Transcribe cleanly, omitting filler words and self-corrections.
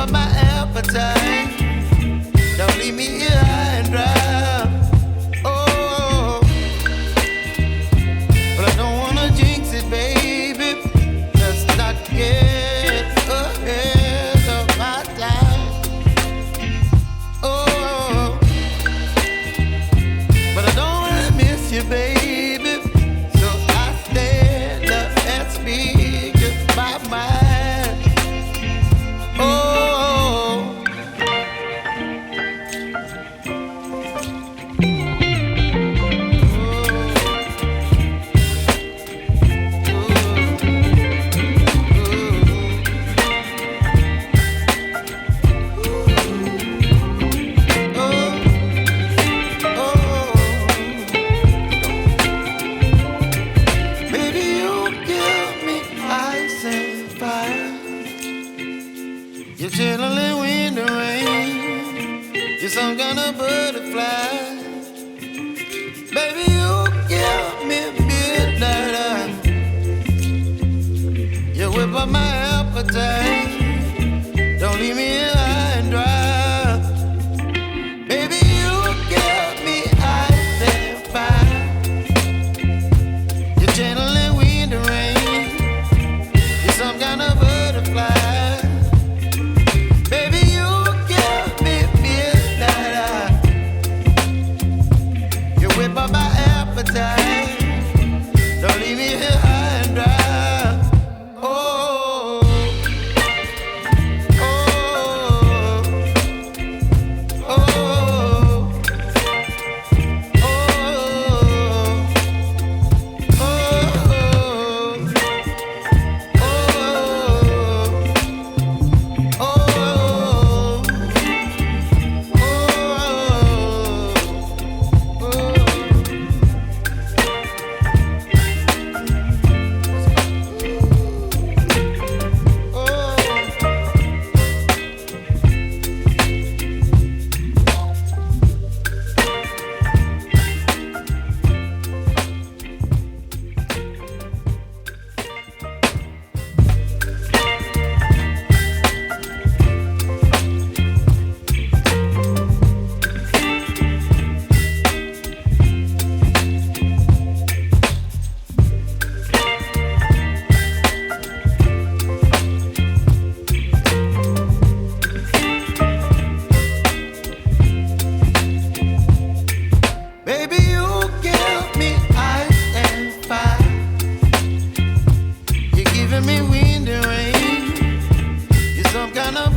up my appetite. Don't leave me here high and dry. Oh, but I don't wanna jinx it, baby. Let's not get ahead of my time. Oh, but I don't wanna miss you, baby. So I stand up and speak just my mind. Oh. You're chilling in the rain. You're some kind of butterfly. Baby, you give me midnight. You whip up my appetite. Don't leave me here high and dry. Baby, you give me ice and fire. You're channeling wind and rain. You're some kind of butterfly. By my appetite, don't leave me here high and dry. Oh, oh, oh, oh, me wind and rain. You're some kind of